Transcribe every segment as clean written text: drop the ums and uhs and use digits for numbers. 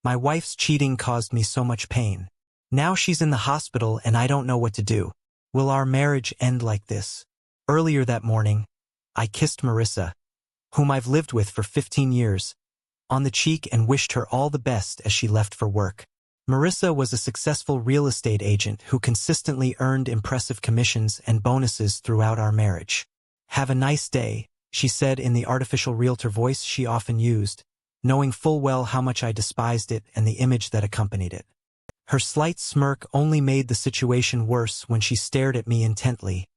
My wife's cheating caused me so much pain. Now she's in the hospital and I don't know what to do. Will our marriage end like this? Earlier that morning, I kissed Marissa, whom I've lived with for 15 years, on the cheek and wished her all the best as she left for work. Marissa was a successful real estate agent who consistently earned impressive commissions and bonuses throughout our marriage. "Have a nice day," she said in the artificial realtor voice she often used, knowing full well how much I despised it and the image that accompanied it. Her slight smirk only made the situation worse when she stared at me intently,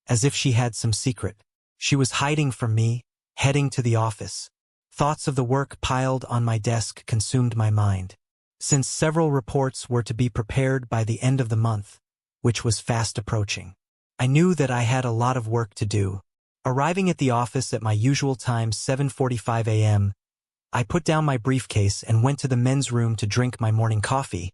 as if she had some secret she was hiding from me. Heading to the office, thoughts of the work piled on my desk consumed my mind. Since several reports were to be prepared by the end of the month, which was fast approaching, I knew that I had a lot of work to do. Arriving at the office at my usual time, 7:45 a.m., I put down my briefcase and went to the men's room to drink my morning coffee.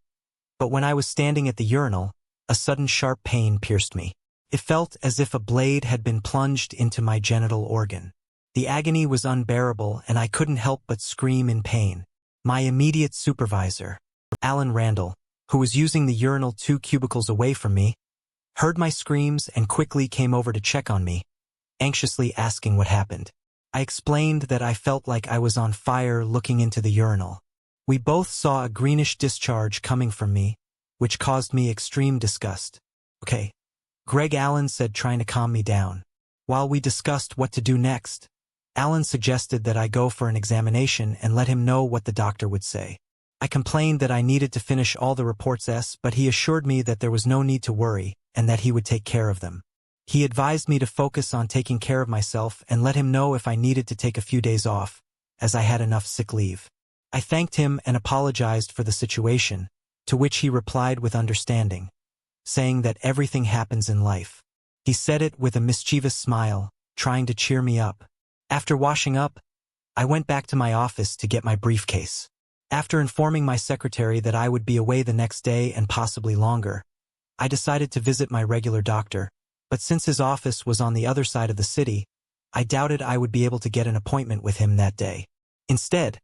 But when I was standing at the urinal, a sudden sharp pain pierced me. It felt as if a blade had been plunged into my genital organ. The agony was unbearable and I couldn't help but scream in pain. My immediate supervisor, Alan Randall, who was using the urinal 2 cubicles away from me, heard my screams and quickly came over to check on me, anxiously asking what happened. I explained that I felt like I was on fire looking into the urinal. We both saw a greenish discharge coming from me, which caused me extreme disgust. "Okay," Greg Allen said, trying to calm me down. While we discussed what to do next, Alan suggested that I go for an examination and let him know what the doctor would say. I complained that I needed to finish all the reports, but he assured me that there was no need to worry and that he would take care of them. He advised me to focus on taking care of myself and let him know if I needed to take a few days off, as I had enough sick leave. I thanked him and apologized for the situation, to which he replied with understanding, saying that everything happens in life. He said it with a mischievous smile, trying to cheer me up. After washing up, I went back to my office to get my briefcase. After informing my secretary that I would be away the next day and possibly longer, I decided to visit my regular doctor, but since his office was on the other side of the city, I doubted I would be able to get an appointment with him that day. Instead,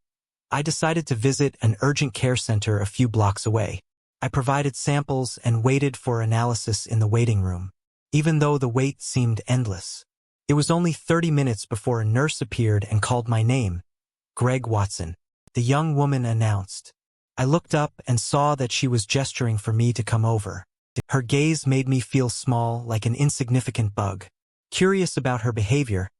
I decided to visit an urgent care center a few blocks away. I provided samples and waited for analysis in the waiting room, even though the wait seemed endless. It was only 30 minutes before a nurse appeared and called my name. "Greg Watson," the young woman announced. I looked up and saw that she was gesturing for me to come over. Her gaze made me feel small, like an insignificant bug. Curious about her behavior,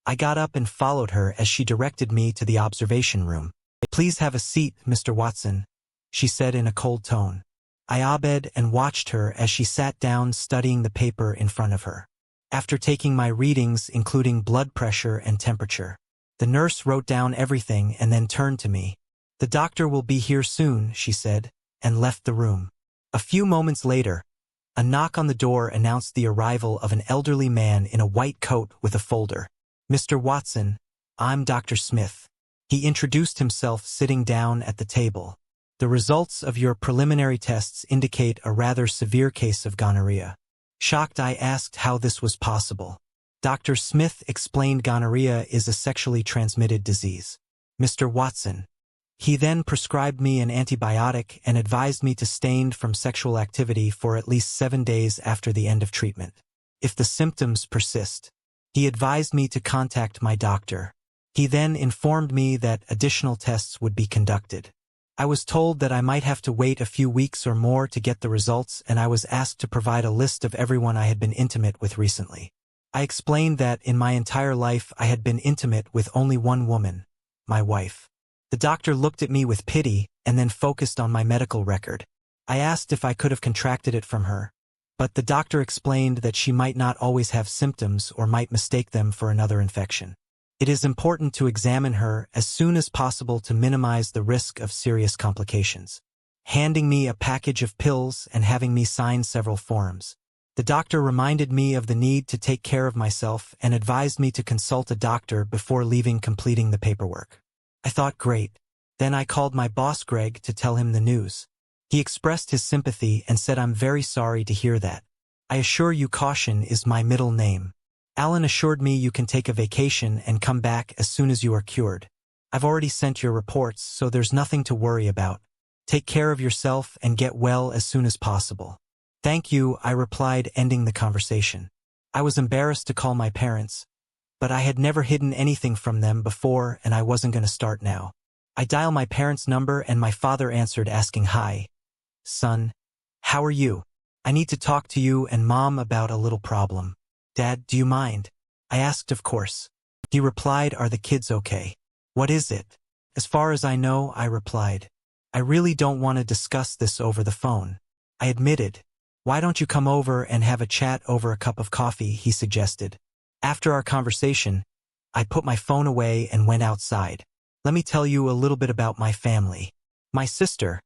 I got up and followed her as she directed me to the observation room. "Please have a seat, Mr. Watson," she said in a cold tone. I obeyed and watched her as she sat down studying the paper in front of her. After taking my readings, including blood pressure and temperature, the nurse wrote down everything and then turned to me. "The doctor will be here soon," she said, and left the room. A few moments later, a knock on the door announced the arrival of an elderly man in a white coat with a folder. "Mr. Watson, I'm Dr. Smith." He introduced himself, sitting down at the table. "The results of your preliminary tests indicate a rather severe case of gonorrhea." Shocked, I asked how this was possible. Dr. Smith explained gonorrhea is a sexually transmitted disease. "Mr. Watson." He then prescribed me an antibiotic and advised me to abstain from sexual activity for at least 7 days after the end of treatment. If the symptoms persist, he advised me to contact my doctor. He then informed me that additional tests would be conducted. I was told that I might have to wait a few weeks or more to get the results, and I was asked to provide a list of everyone I had been intimate with recently. I explained that in my entire life I had been intimate with only one woman, my wife. The doctor looked at me with pity and then focused on my medical record. I asked if I could have contracted it from her, but the doctor explained that she might not always have symptoms or might mistake them for another infection. It is important to examine her as soon as possible to minimize the risk of serious complications. Handing me a package of pills and having me sign several forms, the doctor reminded me of the need to take care of myself and advised me to consult a doctor before leaving, completing the paperwork. I thought, great. Then I called my boss Greg to tell him the news. He expressed his sympathy and said, "I'm very sorry to hear that. I assure you Caution is my middle name. Alan assured me you can take a vacation and come back as soon as you are cured. I've already sent your reports, so there's nothing to worry about. Take care of yourself and get well as soon as possible. Thank you, I replied, ending the conversation. I was embarrassed to call my parents, but I had never hidden anything from them before and I wasn't going to start now. I dialed my parents' number and my father answered asking, "Hi, son. How are you? I need to talk to you and Mom about a little problem." "Dad, do you mind?" I asked, of course. He replied, "Are the kids okay?" "What is it?" "As far as I know," I replied. "I really don't want to discuss this over the phone." I admitted. "Why don't you come over and have a chat over a cup of coffee?" he suggested. After our conversation, I put my phone away and went outside. Let me tell you a little bit about my family. My sister,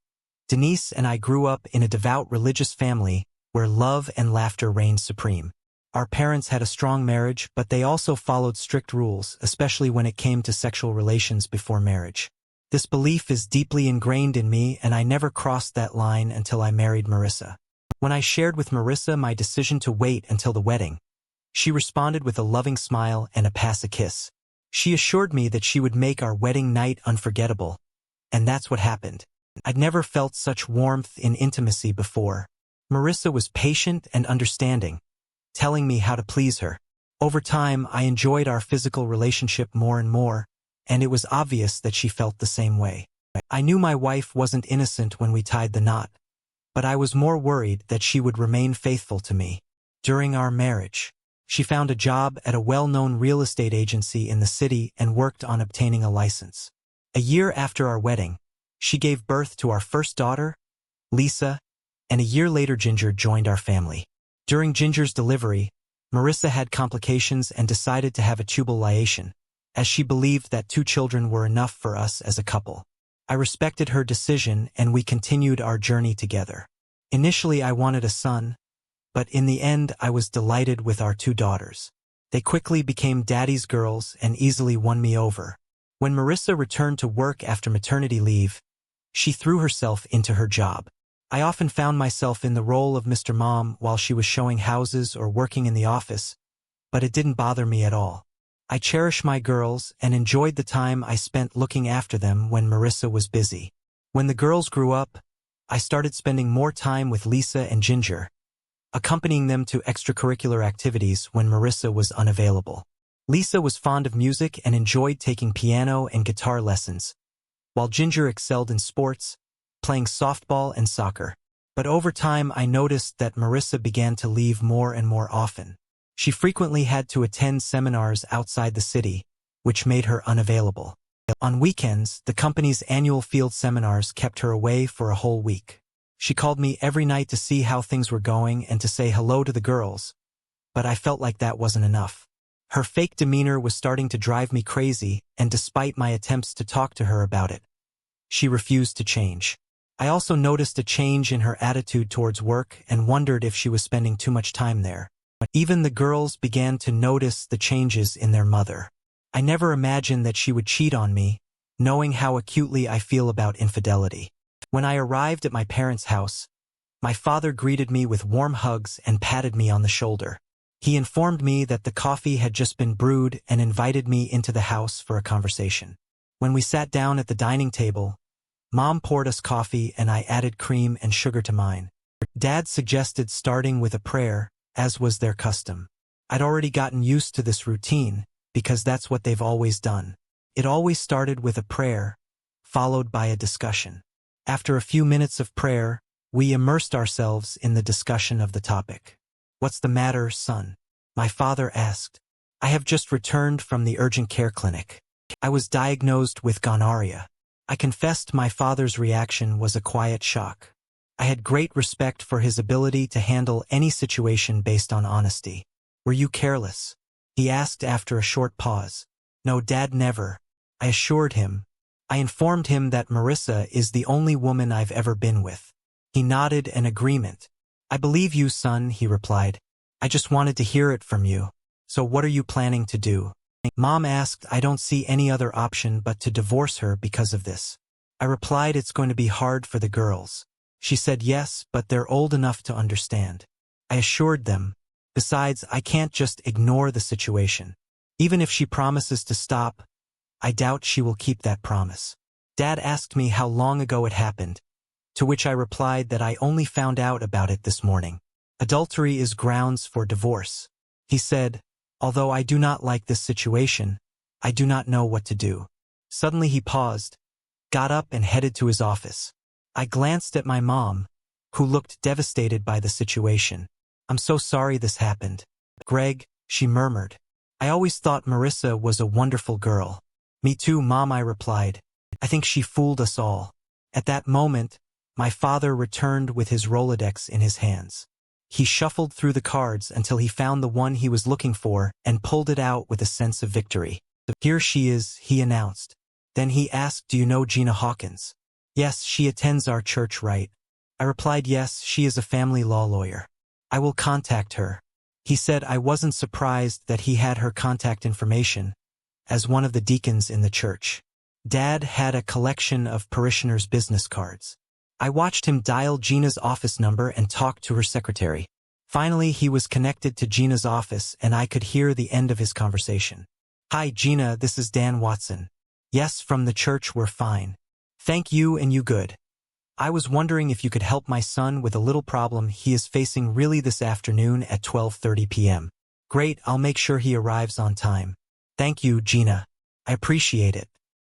Denise, and I grew up in a devout religious family where love and laughter reigned supreme. Our parents had a strong marriage, but they also followed strict rules, especially when it came to sexual relations before marriage. This belief is deeply ingrained in me, and I never crossed that line until I married Marissa. When I shared with Marissa my decision to wait until the wedding, she responded with a loving smile and a kiss. She assured me that she would make our wedding night unforgettable, and that's what happened. I'd never felt such warmth in intimacy before. Marissa was patient and understanding, telling me how to please her. Over time, I enjoyed our physical relationship more and more, and it was obvious that she felt the same way. I knew my wife wasn't innocent when we tied the knot, but I was more worried that she would remain faithful to me. During our marriage, she found a job at a well-known real estate agency in the city and worked on obtaining a license. A year after our wedding, she gave birth to our first daughter, Lisa, and a year later Ginger joined our family. During Ginger's delivery, Marissa had complications and decided to have a tubal liation, as she believed that 2 children were enough for us as a couple. I respected her decision and we continued our journey together. Initially I wanted a son, but in the end I was delighted with our 2 daughters. They quickly became daddy's girls and easily won me over. When Marissa returned to work after maternity leave, she threw herself into her job. I often found myself in the role of Mr. Mom while she was showing houses or working in the office, but it didn't bother me at all. I cherish my girls and enjoyed the time I spent looking after them when Marissa was busy. When the girls grew up, I started spending more time with Lisa and Ginger, accompanying them to extracurricular activities when Marissa was unavailable. Lisa was fond of music and enjoyed taking piano and guitar lessons, while Ginger excelled in sports, playing softball and soccer. But over time I noticed that Marissa began to leave more and more often. She frequently had to attend seminars outside the city, which made her unavailable. On weekends, the company's annual field seminars kept her away for a whole week. She called me every night to see how things were going and to say hello to the girls, but I felt like that wasn't enough. Her fake demeanor was starting to drive me crazy, and despite my attempts to talk to her about it, she refused to change. I also noticed a change in her attitude towards work and wondered if she was spending too much time there. Even the girls began to notice the changes in their mother. I never imagined that she would cheat on me, knowing how acutely I feel about infidelity. When I arrived at my parents' house, my father greeted me with warm hugs and patted me on the shoulder. He informed me that the coffee had just been brewed and invited me into the house for a conversation. When we sat down at the dining table, Mom poured us coffee and I added cream and sugar to mine. Dad suggested starting with a prayer, as was their custom. I'd already gotten used to this routine, because that's what they've always done. It always started with a prayer, followed by a discussion. After a few minutes of prayer, we immersed ourselves in the discussion of the topic. "What's the matter, son?" my father asked. "I have just returned from the urgent care clinic. I was diagnosed with gonorrhea." I confessed my father's reaction was a quiet shock. I had great respect for his ability to handle any situation based on honesty. "Were you careless?" he asked after a short pause. "No, Dad, never," I assured him. I informed him that Marissa is the only woman I've ever been with. He nodded in agreement. "I believe you, son," he replied. "I just wanted to hear it from you. So what are you planning to do?" Mom asked. "I don't see any other option but to divorce her because of this." I replied, "It's going to be hard for the girls." She said yes, but they're old enough to understand. I assured them. Besides, I can't just ignore the situation. Even if she promises to stop, I doubt she will keep that promise. Dad asked me how long ago it happened, To which I replied that I only found out about it this morning. Adultery is grounds for divorce. He said, although I do not like this situation, I do not know what to do. Suddenly he paused, got up and headed to his office. I glanced at my mom, who looked devastated by the situation. I'm so sorry this happened. Greg, she murmured. I always thought Marissa was a wonderful girl. Me too, Mom, I replied. I think she fooled us all. At that moment, my father returned with his Rolodex in his hands. He shuffled through the cards until he found the one he was looking for and pulled it out with a sense of victory. Here she is, he announced. Then he asked, do you know Gina Hawkins? Yes, she attends our church, right? I replied, yes, she is a family law lawyer. I will contact her. He said I wasn't surprised that he had her contact information, as one of the deacons in the church. Dad had a collection of parishioners' business cards. I watched him dial Gina's office number and talk to her secretary. Finally, he was connected to Gina's office and I could hear the end of his conversation. Hi, Gina, this is Dan Watson. Yes, from the church, we're fine. Thank you and you good. I was wondering if you could help my son with a little problem he is facing really this afternoon at 12:30 p.m. Great, I'll make sure he arrives on time. Thank you, Gina. I appreciate it.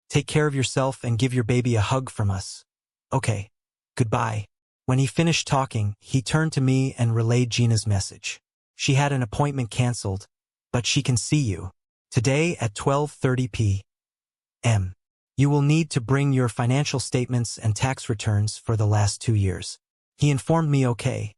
Take care of yourself and give your baby a hug from us. Okay. Goodbye. When he finished talking, he turned to me and relayed Gina's message. She had an appointment canceled, but she can see you today at 12:30 p.m. You will need to bring your financial statements and tax returns for the last 2 years. He informed me okay.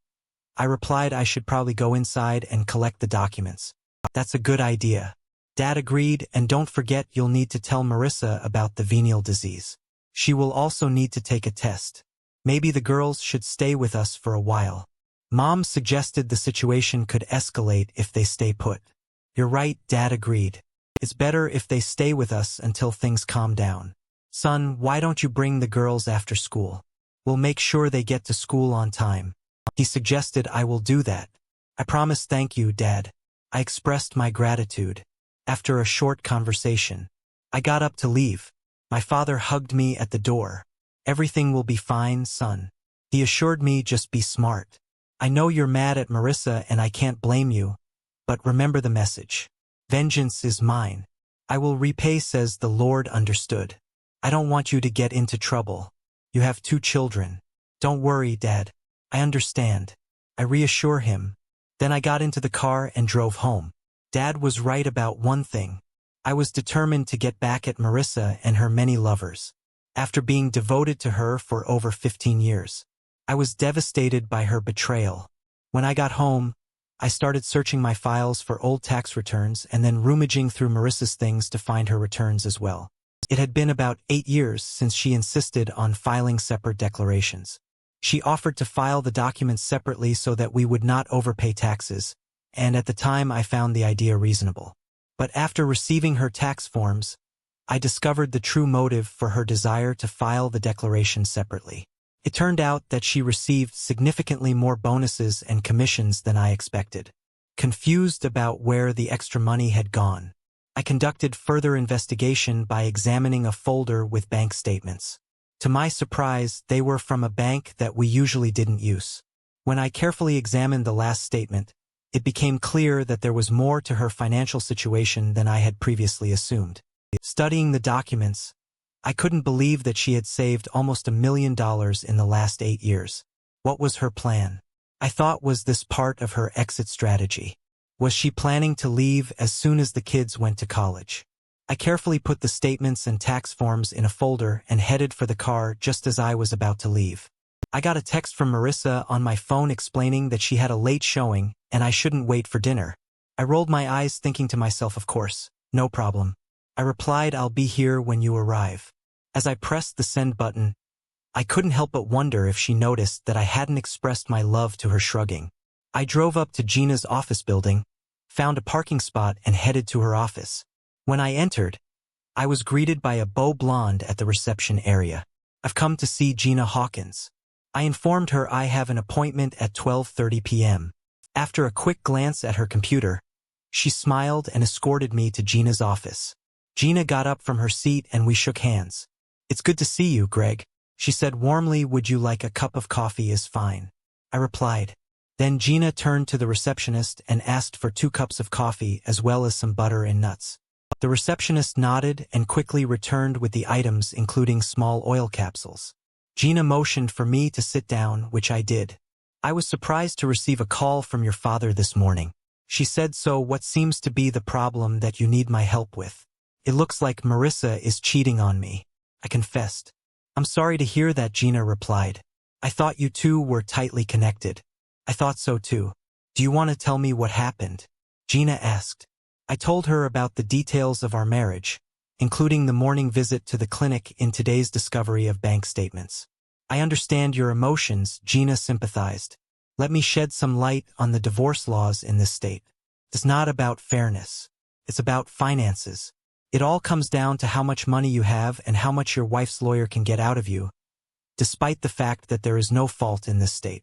I replied I should probably go inside and collect the documents. That's a good idea. Dad agreed, and don't forget you'll need to tell Marissa about the venial disease. She will also need to take a test. Maybe the girls should stay with us for a while. Mom suggested the situation could escalate if they stay put. You're right, Dad agreed. It's better if they stay with us until things calm down. Son, why don't you bring the girls after school? We'll make sure they get to school on time. He suggested I will do that. I promise. Thank you, Dad. I expressed my gratitude. After a short conversation, I got up to leave. My father hugged me at the door. Everything will be fine, son. He assured me, just be smart. I know you're mad at Marissa and I can't blame you, but remember the message. Vengeance is mine. I will repay, says the Lord. Understood. I don't want you to get into trouble. You have 2 children. Don't worry, Dad. I understand. I reassure him. Then I got into the car and drove home. Dad was right about one thing. I was determined to get back at Marissa and her many lovers. After being devoted to her for over 15 years, I was devastated by her betrayal. When I got home, I started searching my files for old tax returns and then rummaging through Marissa's things to find her returns as well. It had been about 8 years since she insisted on filing separate declarations. She offered to file the documents separately so that we would not overpay taxes, and at the time I found the idea reasonable. But after receiving her tax forms, I discovered the true motive for her desire to file the declaration separately. It turned out that she received significantly more bonuses and commissions than I expected. Confused about where the extra money had gone, I conducted further investigation by examining a folder with bank statements. To my surprise, they were from a bank that we usually didn't use. When I carefully examined the last statement, it became clear that there was more to her financial situation than I had previously assumed. Studying the documents, I couldn't believe that she had saved almost $1 million in the last 8 years. What was her plan? I thought, was this part of her exit strategy? Was she planning to leave as soon as the kids went to college? I carefully put the statements and tax forms in a folder and headed for the car just as I was about to leave. I got a text from Marissa on my phone explaining that she had a late showing and I shouldn't wait for dinner. I rolled my eyes, thinking to myself, of course, no problem. I replied, I'll be here when you arrive. As I pressed the send button, I couldn't help but wonder if she noticed that I hadn't expressed my love to her. Shrugging, I drove up to Gina's office building, found a parking spot and headed to her office. When I entered, I was greeted by a beau blonde at the reception area. I've come to see Gina Hawkins. I informed her I have an appointment at 12:30 p.m. After a quick glance at her computer, she smiled and escorted me to Gina's office. Gina got up from her seat and we shook hands. It's good to see you, Greg, She said warmly, "Would you like a cup of coffee is fine." I replied. Then Gina turned to the receptionist and asked for 2 cups of coffee as well as some butter and nuts. The receptionist nodded and quickly returned with the items, including small oil capsules. Gina motioned for me to sit down, which I did. "I was surprised to receive a call from your father this morning," she said. "So what seems to be the problem that you need my help with?" "It looks like Marissa is cheating on me," I confessed. "I'm sorry to hear that," Gina replied. "I thought you two were tightly connected." "I thought so too. Do you want to tell me what happened?" Gina asked. I told her about the details of our marriage, including the morning visit to the clinic in today's discovery of bank statements. "I understand your emotions," Gina sympathized. "Let me shed some light on the divorce laws in this state. It's not about fairness. It's about finances. It all comes down to how much money you have and how much your wife's lawyer can get out of you, despite the fact that there is no fault in this state.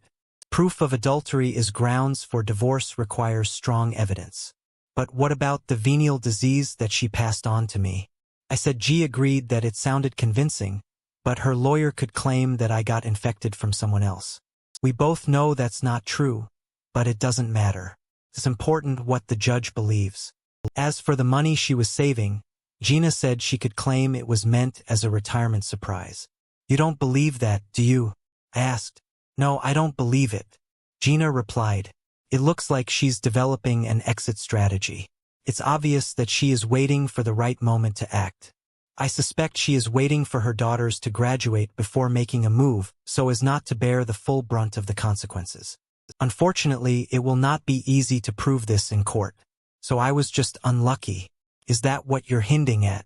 Proof of adultery is grounds for divorce requires strong evidence." "But what about the venial disease that she passed on to me?" I said. G agreed that it sounded convincing, but her lawyer could claim that I got infected from someone else. "We both know that's not true, but it doesn't matter. It's important what the judge believes." As for the money she was saving, Gina said she could claim it was meant as a retirement surprise. "You don't believe that, do you?" I asked. "No, I don't believe it," Gina replied. "It looks like she's developing an exit strategy. It's obvious that she is waiting for the right moment to act. I suspect she is waiting for her daughters to graduate before making a move so as not to bear the full brunt of the consequences. Unfortunately, it will not be easy to prove this in court. So I was just unlucky." "Is that what you're hinting at?"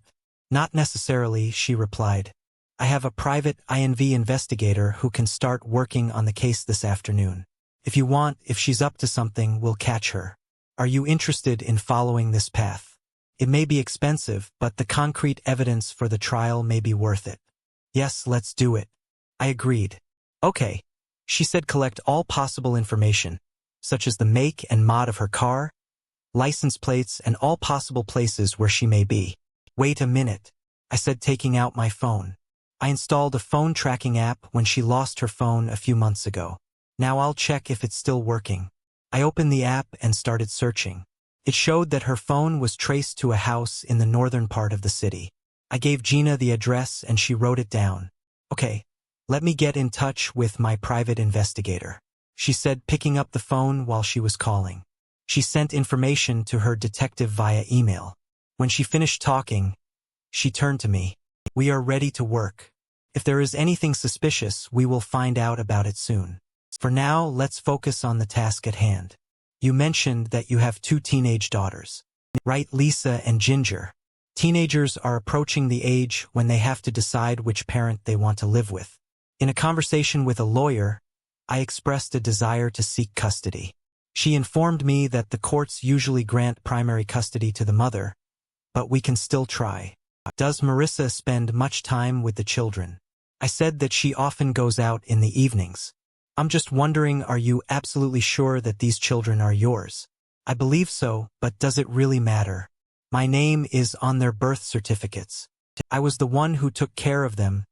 "Not necessarily," she replied. "I have a private INV investigator who can start working on the case this afternoon. If you want, if she's up to something, we'll catch her. Are you interested in following this path? It may be expensive, but the concrete evidence for the trial may be worth it." "Yes, let's do it," I agreed. "Okay," she said. "Collect all possible information, such as the make and mod of her car, license plates, and all possible places where she may be." "Wait a minute," I said, taking out my phone. "I installed a phone tracking app when she lost her phone a few months ago. Now I'll check if it's still working." I opened the app and started searching. It showed that her phone was traced to a house in the northern part of the city. I gave Gina the address and she wrote it down. "Okay, let me get in touch with my private investigator," she said, picking up the phone while she was calling. She sent information to her detective via email. When she finished talking, she turned to me. "We are ready to work. If there is anything suspicious, we will find out about it soon. For now, let's focus on the task at hand. You mentioned that you have 2 teenage daughters, right? Lisa and Ginger. Teenagers are approaching the age when they have to decide which parent they want to live with. In a conversation with a lawyer, I expressed a desire to seek custody. She informed me that the courts usually grant primary custody to the mother, but we can still try. Does Marissa spend much time with the children? I said that she often goes out in the evenings. I'm just wondering, are you absolutely sure that these children are yours? I believe so, but does it really matter? My name is on their birth certificates. I was the one who took care of them,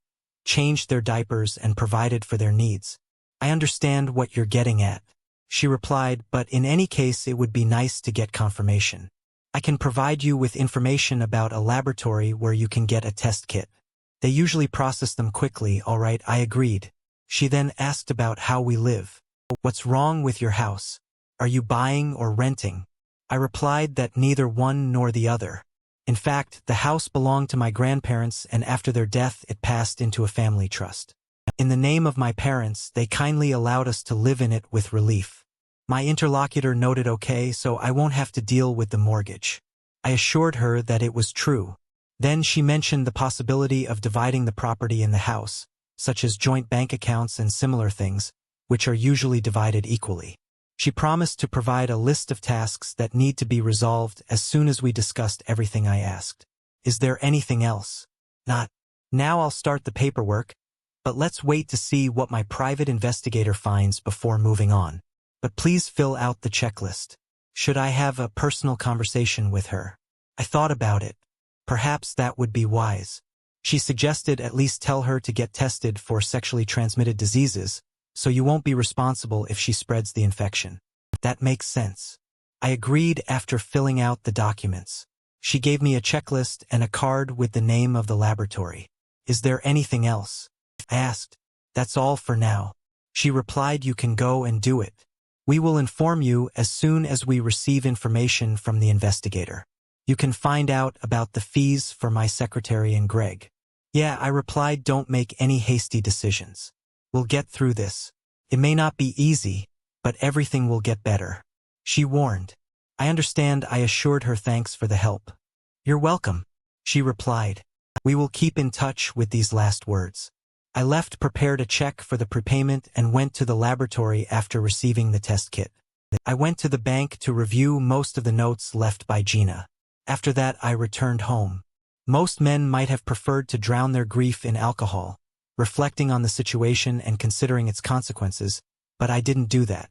changed their diapers, and provided for their needs. I understand what you're getting at, she replied, but in any case it would be nice to get confirmation. I can provide you with information about a laboratory where you can get a test kit. They usually process them quickly. All right, I agreed. She then asked about how we live. What's wrong with your house? Are you buying or renting? I replied that neither one nor the other. In fact, the house belonged to my grandparents, and after their death it passed into a family trust. In the name of my parents, they kindly allowed us to live in it with relief. My interlocutor noted okay, so I won't have to deal with the mortgage. I assured her that it was true. Then she mentioned the possibility of dividing the property in the house, such as joint bank accounts and similar things, which are usually divided equally. She promised to provide a list of tasks that need to be resolved as soon as we discussed everything I asked. Is there anything else? Not. Now I'll start the paperwork, but let's wait to see what my private investigator finds before moving on. But please fill out the checklist. Should I have a personal conversation with her? I thought about it. Perhaps that would be wise. She suggested at least tell her to get tested for sexually transmitted diseases, so you won't be responsible if she spreads the infection. That makes sense. I agreed after filling out the documents. She gave me a checklist and a card with the name of the laboratory. Is there anything else? I asked. That's all for now. She replied, you can go and do it. We will inform you as soon as we receive information from the investigator. You can find out about the fees for my secretary and Greg. Yeah, I replied, don't make any hasty decisions. We'll get through this. It may not be easy, but everything will get better. She warned. I understand, I assured her, thanks for the help. You're welcome, she replied. We will keep in touch with these last words. I left, prepared a check for the prepayment, and went to the laboratory after receiving the test kit. I went to the bank to review most of the notes left by Gina. After that, I returned home. Most men might have preferred to drown their grief in alcohol, reflecting on the situation and considering its consequences, but I didn't do that.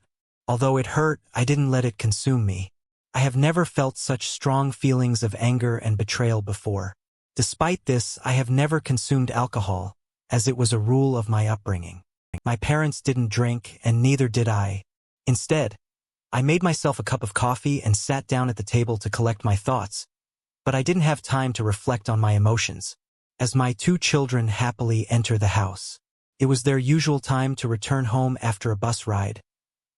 Although it hurt, I didn't let it consume me. I have never felt such strong feelings of anger and betrayal before. Despite this, I have never consumed alcohol, as it was a rule of my upbringing. My parents didn't drink, and neither did I. Instead, I made myself a cup of coffee and sat down at the table to collect my thoughts, but I didn't have time to reflect on my emotions. As my 2 children happily enter the house, it was their usual time to return home after a bus ride,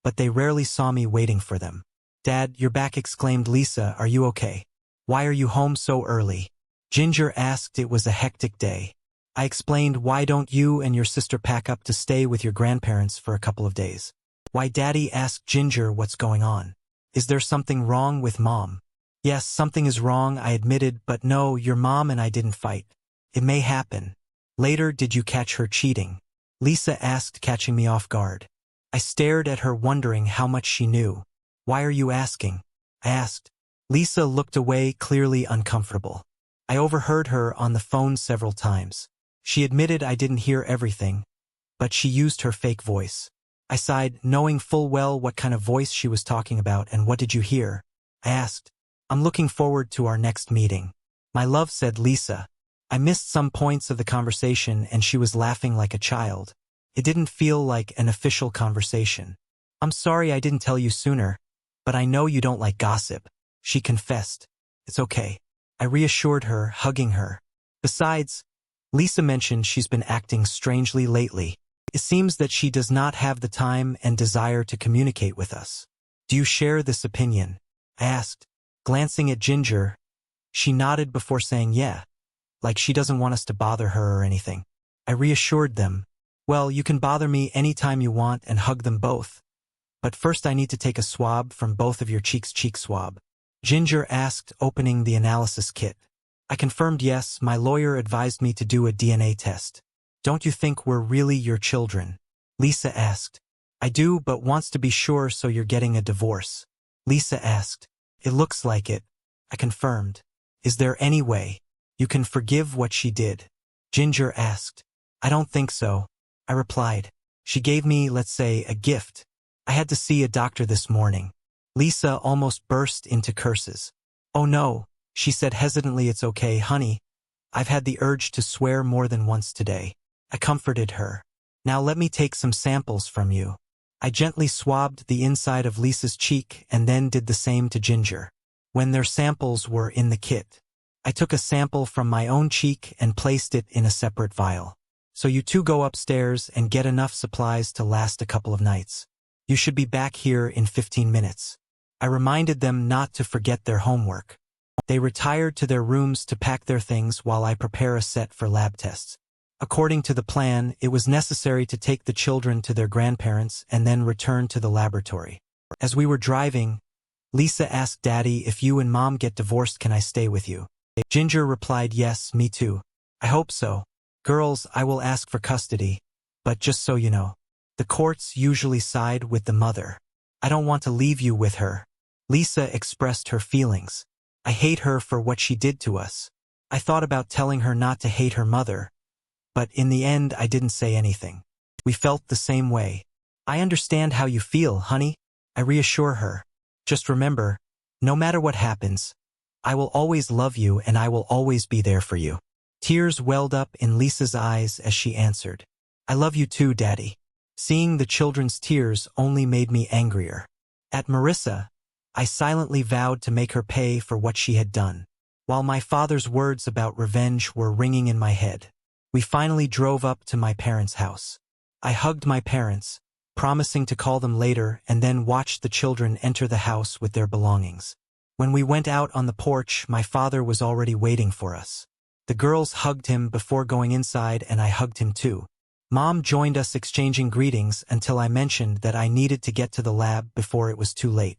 but they rarely saw me waiting for them. Dad, you're back, exclaimed Lisa. Are you okay? Why are you home so early? Ginger asked. It was a hectic day. I explained. Why don't you and your sister pack up to stay with your grandparents for a couple of days? Why, Daddy, asked Ginger. What's going on? Is there something wrong with Mom? Yes, something is wrong, I admitted, but no, your mom and I didn't fight. It may happen. Later, did you catch her cheating? Lisa asked, catching me off guard. I stared at her, wondering how much she knew. Why are you asking? I asked. Lisa looked away, clearly uncomfortable. I overheard her on the phone several times. She admitted I didn't hear everything, but she used her fake voice. I sighed, knowing full well what kind of voice she was talking about. And what did you hear? I asked. I'm looking forward to our next meeting. My love, said Lisa. I missed some points of the conversation and she was laughing like a child. It didn't feel like an official conversation. I'm sorry I didn't tell you sooner, but I know you don't like gossip, she confessed. It's okay. I reassured her, hugging her. Besides, Lisa mentioned she's been acting strangely lately. It seems that she does not have the time and desire to communicate with us. Do you share this opinion? I asked. Glancing at Ginger, she nodded before saying yeah, like she doesn't want us to bother her or anything. I reassured them. Well, you can bother me anytime you want, and hug them both. But first I need to take a swab from both of your cheeks. Cheek swab? Ginger asked, opening the analysis kit. I confirmed yes, my lawyer advised me to do a DNA test. Don't you think we're really your children? Lisa asked. I do, but wants to be sure, so you're getting a divorce? Lisa asked. It looks like it, I confirmed. Is there any way you can forgive what she did? Ginger asked. I don't think so, I replied. She gave me, let's say, a gift. I had to see a doctor this morning. Lisa almost burst into curses. Oh no, she said hesitantly. It's okay, honey. I've had the urge to swear more than once today. I comforted her. Now let me take some samples from you. I gently swabbed the inside of Lisa's cheek and then did the same to Ginger. When their samples were in the kit, I took a sample from my own cheek and placed it in a separate vial. So you two go upstairs and get enough supplies to last a couple of nights. You should be back here in 15 minutes. I reminded them not to forget their homework. They retired to their rooms to pack their things while I prepare a set for lab tests. According to the plan, it was necessary to take the children to their grandparents and then return to the laboratory. As we were driving, Lisa asked Daddy, if you and Mom get divorced, can I stay with you? Ginger replied, yes, me too. I hope so. Girls, I will ask for custody, but just so you know, the courts usually side with the mother. I don't want to leave you with her. Lisa expressed her feelings. I hate her for what she did to us. I thought about telling her not to hate her mother, but in the end I didn't say anything. We felt the same way. I understand how you feel, honey, I reassure her. Just remember, no matter what happens, I will always love you and I will always be there for you. Tears welled up in Lisa's eyes as she answered, "I love you too, Daddy." Seeing the children's tears only made me angrier. At Marissa, I silently vowed to make her pay for what she had done. While my father's words about revenge were ringing in my head, we finally drove up to my parents' house. I hugged my parents, promising to call them later, and then watched the children enter the house with their belongings. When we went out on the porch, my father was already waiting for us. The girls hugged him before going inside, and I hugged him too. Mom joined us, exchanging greetings until I mentioned that I needed to get to the lab before it was too late.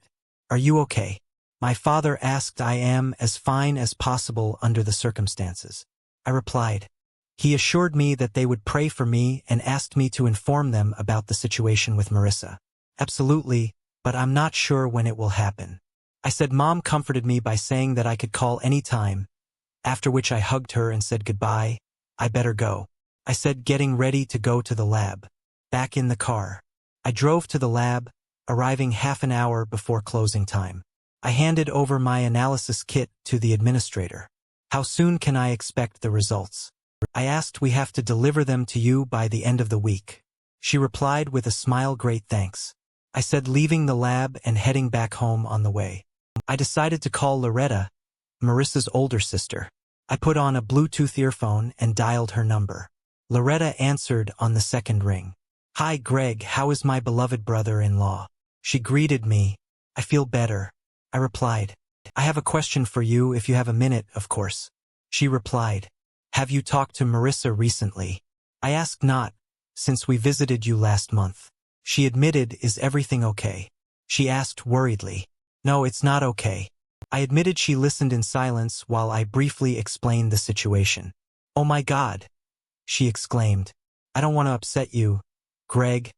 "Are you okay?" my father asked. "I am as fine as possible under the circumstances," I replied. He assured me that they would pray for me and asked me to inform them about the situation with Marissa. "Absolutely, but I'm not sure when it will happen," I said. Mom comforted me by saying that I could call any time, after which I hugged her and said goodbye. "I better go," I said, getting ready to go to the lab. Back in the car, I drove to the lab, arriving half an hour before closing time. I handed over my analysis kit to the administrator. "How soon can I expect the results?" I asked. "We have to deliver them to you by the end of the week," she replied with a smile. "Great, thanks," I said, leaving the lab and heading back home. On the way, I decided to call Loretta, Marissa's older sister. I put on a Bluetooth earphone and dialed her number. Loretta answered on the second ring. "Hi, Greg, how is my beloved brother-in-law?" she greeted me. "I feel better," I replied. "I have a question for you, if you have a minute, of course," she replied. "Have you talked to Marissa recently?" I asked. "Not since we visited you last month," she admitted. "Is everything okay?" she asked worriedly. "No, it's not okay," I admitted. She listened in silence while I briefly explained the situation. "Oh my God," she exclaimed. "I don't want to upset you, Greg,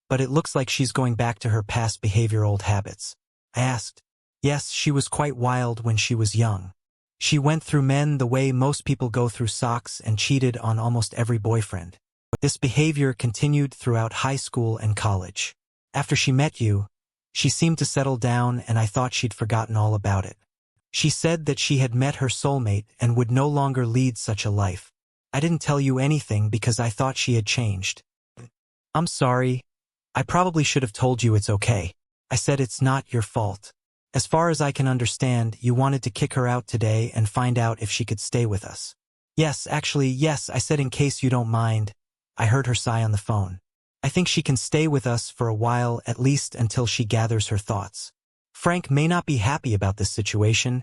but it looks like she's going back to her past behavioral habits." I asked. "Yes, she was quite wild when she was young. She went through men the way most people go through socks and cheated on almost every boyfriend. This behavior continued throughout high school and college. After she met you, she seemed to settle down, and I thought she'd forgotten all about it. She said that she had met her soulmate and would no longer lead such a life. I didn't tell you anything because I thought she had changed." "I'm sorry. I probably should have told you. It's okay," I said. "It's not your fault. As far as I can understand, you wanted to kick her out today and find out if she could stay with us." "Yes, actually, yes," I said. "In case you don't mind." I heard her sigh on the phone. "I think she can stay with us for a while, at least until she gathers her thoughts. Frank may not be happy about this situation,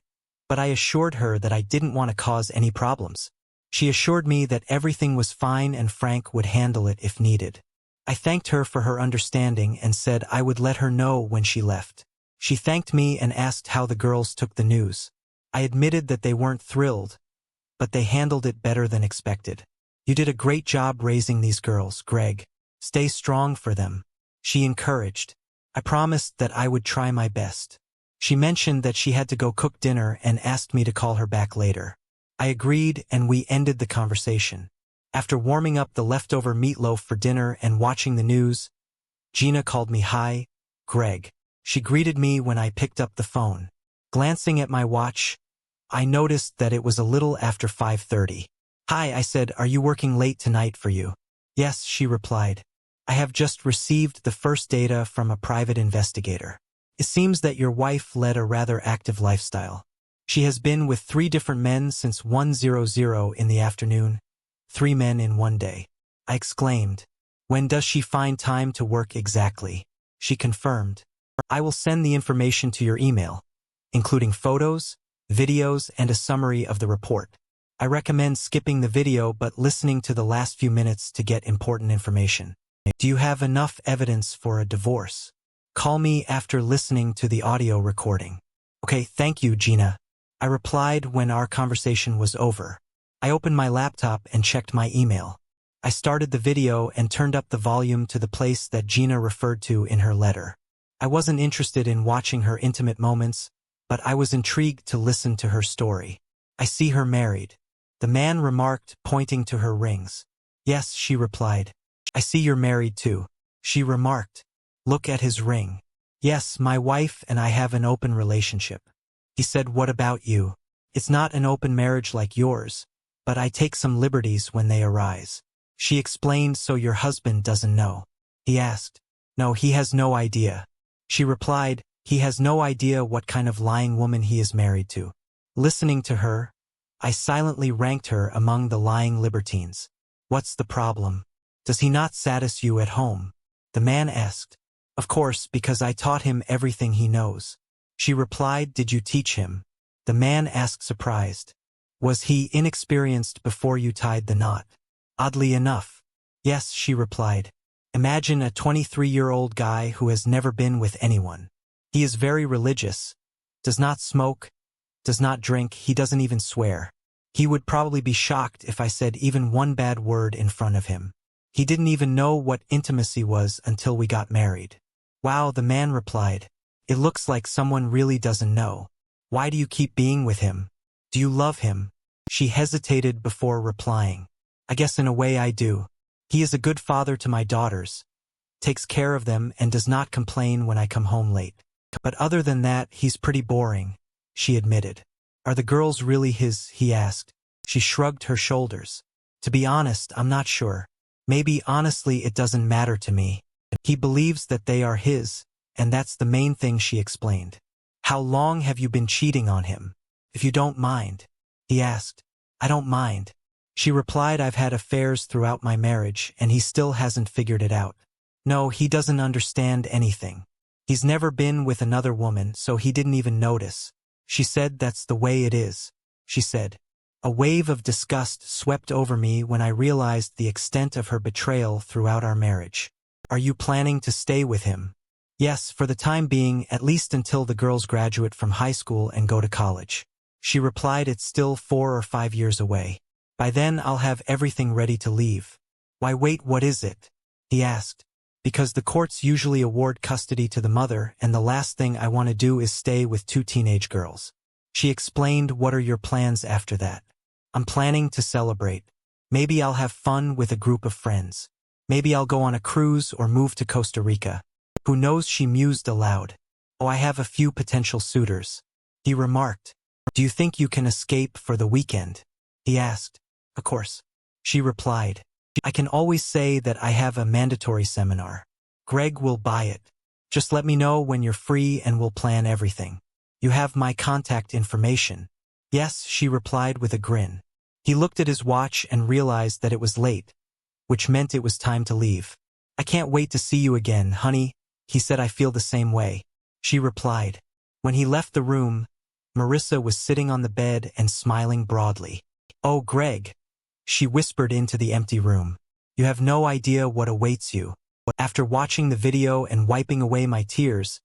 but I assured her that I didn't want to cause any problems. She assured me that everything was fine and Frank would handle it if needed. I thanked her for her understanding and said I would let her know when she left. She thanked me and asked how the girls took the news. I admitted that they weren't thrilled, but they handled it better than expected. "You did a great job raising these girls, Greg. Stay strong for them," she encouraged. I promised that I would try my best. She mentioned that she had to go cook dinner and asked me to call her back later. I agreed, and we ended the conversation. After warming up the leftover meatloaf for dinner and watching the news, Gina called me. "Hi, Greg," she greeted me when I picked up the phone. Glancing at my watch, I noticed that it was a little after 5:30. "Hi," I said. "Are you working late tonight for you?" "Yes," she replied. "I have just received the first data from a private investigator. It seems that your wife led a rather active lifestyle. She has been with 3 different men since 1:00 in the afternoon. 3 men in one day," I exclaimed. "When does she find time to work exactly?" She confirmed. "I will send the information to your email, including photos, videos, and a summary of the report. I recommend skipping the video but listening to the last few minutes to get important information. Do you have enough evidence for a divorce? Call me after listening to the audio recording." "Okay, thank you, Gina," I replied when our conversation was over. I opened my laptop and checked my email. I started the video and turned up the volume to the place that Gina referred to in her letter. I wasn't interested in watching her intimate moments, but I was intrigued to listen to her story. "I see her married," the man remarked, pointing to her rings. "Yes," she replied. "I see you're married too," she remarked. "Look at his ring." "Yes, my wife and I have an open relationship." He said. "What about you?" "It's not an open marriage like yours, but I take some liberties when they arise. She explained, so your husband doesn't know? He asked. No, he has no idea. She replied, he has no idea what kind of lying woman he is married to. Listening to her, I silently ranked her among the lying libertines. What's the problem? Does he not satisfy you at home? The man asked. Of course, because I taught him everything he knows. She replied, did you teach him? The man asked, surprised. Was he inexperienced before you tied the knot? Oddly enough. Yes, she replied. Imagine a 23-year-old guy who has never been with anyone. He is very religious, does not smoke, does not drink, he doesn't even swear. He would probably be shocked if I said even one bad word in front of him. He didn't even know what intimacy was until we got married. Wow, the man replied. It looks like someone really doesn't know. Why do you keep being with him? Do you love him? She hesitated before replying. I guess in a way I do. He is a good father to my daughters, takes care of them, and does not complain when I come home late. But other than that, he's pretty boring, she admitted. Are the girls really his? He asked. She shrugged her shoulders. To be honest, I'm not sure. Maybe honestly it doesn't matter to me. He believes that they are his, and that's the main thing, she explained. How long have you been cheating on him? If you don't mind. He asked. I don't mind. She replied, I've had affairs throughout my marriage, and he still hasn't figured it out. No, he doesn't understand anything. He's never been with another woman, so he didn't even notice. She said, that's the way it is. She said. A wave of disgust swept over me when I realized the extent of her betrayal throughout our marriage. Are you planning to stay with him? Yes, for the time being, at least until the girls graduate from high school and go to college. She replied, it's still 4 or 5 years away. By then I'll have everything ready to leave. Why wait, what is it? He asked. Because the courts usually award custody to the mother, and the last thing I want to do is stay with 2 teenage girls. She explained, what are your plans after that? I'm planning to celebrate. Maybe I'll have fun with a group of friends. Maybe I'll go on a cruise or move to Costa Rica. Who knows, she mused aloud. Oh, I have a few potential suitors. He remarked. Do you think you can escape for the weekend? He asked. Of course. She replied. I can always say that I have a mandatory seminar. Greg will buy it. Just let me know when you're free and we'll plan everything. You have my contact information. Yes, she replied with a grin. He looked at his watch and realized that it was late, which meant it was time to leave. I can't wait to see you again, honey. He said, I feel the same way. She replied. When he left the room, Marissa was sitting on the bed and smiling broadly. Oh, Greg, she whispered into the empty room. You have no idea what awaits you. After watching the video and wiping away my tears,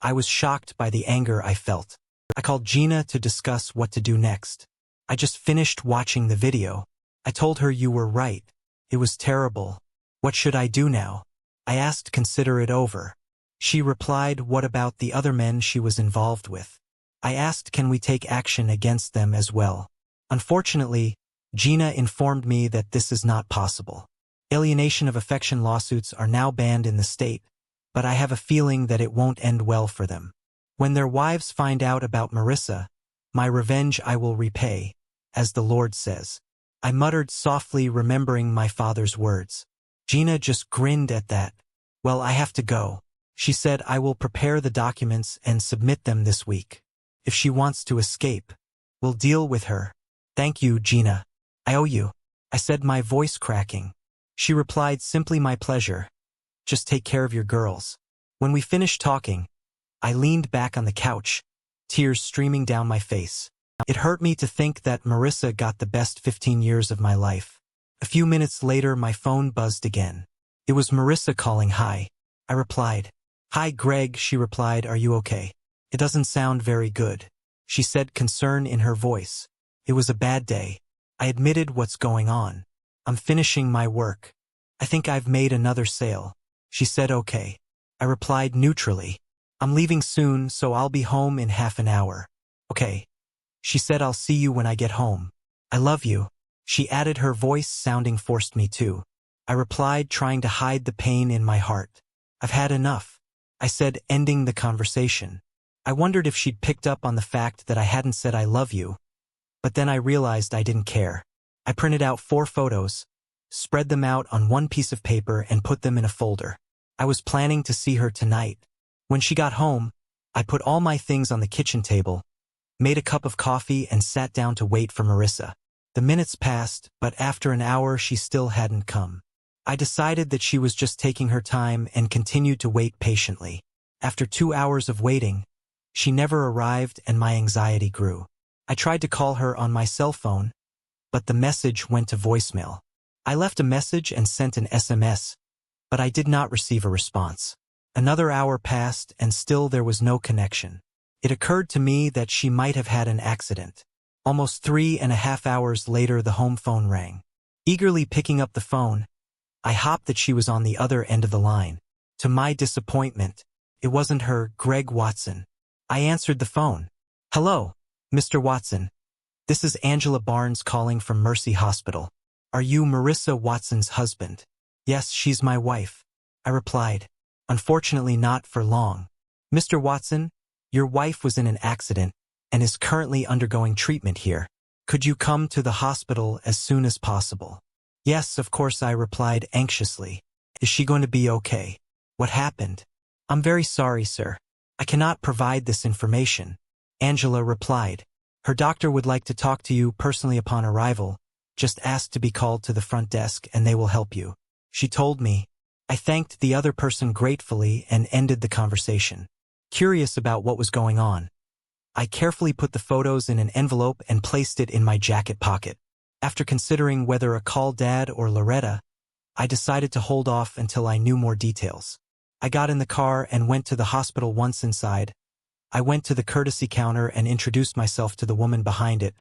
I was shocked by the anger I felt. I called Gina to discuss what to do next. I just finished watching the video. I told her you were right. It was terrible. What should I do now? I asked, consider it over. She replied, what about the other men she was involved with? I asked, can we take action against them as well? Unfortunately, Gina informed me that this is not possible. Alienation of affection lawsuits are now banned in the state, but I have a feeling that it won't end well for them. When their wives find out about Marissa, my revenge I will repay, as the Lord says. I muttered softly, remembering my father's words. Gina just grinned at that. Well, I have to go. She said I will prepare the documents and submit them this week. If she wants to escape, we'll deal with her. Thank you, Gina. I owe you. I said, my voice cracking. She replied, simply my pleasure. Just take care of your girls. When we finished talking, I leaned back on the couch, tears streaming down my face. It hurt me to think that Marissa got the best 15 years of my life. A few minutes later, my phone buzzed again. It was Marissa calling. Hi. I replied. Hi, Greg, she replied, are you okay? It doesn't sound very good. She said, concern in her voice. It was a bad day. I admitted what's going on. I'm finishing my work. I think I've made another sale. She said, okay. I replied neutrally. I'm leaving soon, so I'll be home in half an hour. Okay. She said, I'll see you when I get home. I love you. She added, her voice sounding forced. Me too. I replied, trying to hide the pain in my heart. I've had enough. I said, ending the conversation. I wondered if she'd picked up on the fact that I hadn't said I love you, but then I realized I didn't care. I printed out 4 photos, spread them out on one piece of paper and put them in a folder. I was planning to see her tonight. When she got home, I put all my things on the kitchen table, made a cup of coffee and sat down to wait for Marissa. The minutes passed, but after an hour she still hadn't come. I decided that she was just taking her time and continued to wait patiently. After 2 hours of waiting, she never arrived and my anxiety grew. I tried to call her on my cell phone, but the message went to voicemail. I left a message and sent an SMS, but I did not receive a response. Another hour passed and still there was no connection. It occurred to me that she might have had an accident. Almost 3.5 hours later the home phone rang. Eagerly picking up the phone, I hoped that she was on the other end of the line. To my disappointment, it wasn't her, Greg Watson. I answered the phone. "Hello, Mr. Watson. This is Angela Barnes calling from Mercy Hospital. Are you Marissa Watson's husband?" "Yes, she's my wife," I replied. "Unfortunately not for long. Mr. Watson, your wife was in an accident and is currently undergoing treatment here. Could you come to the hospital as soon as possible?" "Yes, of course," I replied anxiously. "Is she going to be okay? What happened?" "I'm very sorry, sir. I cannot provide this information," Angela replied. "Her doctor would like to talk to you personally upon arrival. Just ask to be called to the front desk and they will help you," she told me. I thanked the other person gratefully and ended the conversation. Curious about what was going on, I carefully put the photos in an envelope and placed it in my jacket pocket. After considering whether to call Dad or Loretta, I decided to hold off until I knew more details. I got in the car and went to the hospital. Once inside, I went to the courtesy counter and introduced myself to the woman behind it,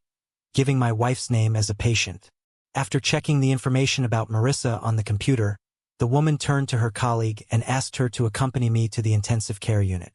giving my wife's name as a patient. After checking the information about Marissa on the computer, the woman turned to her colleague and asked her to accompany me to the intensive care unit.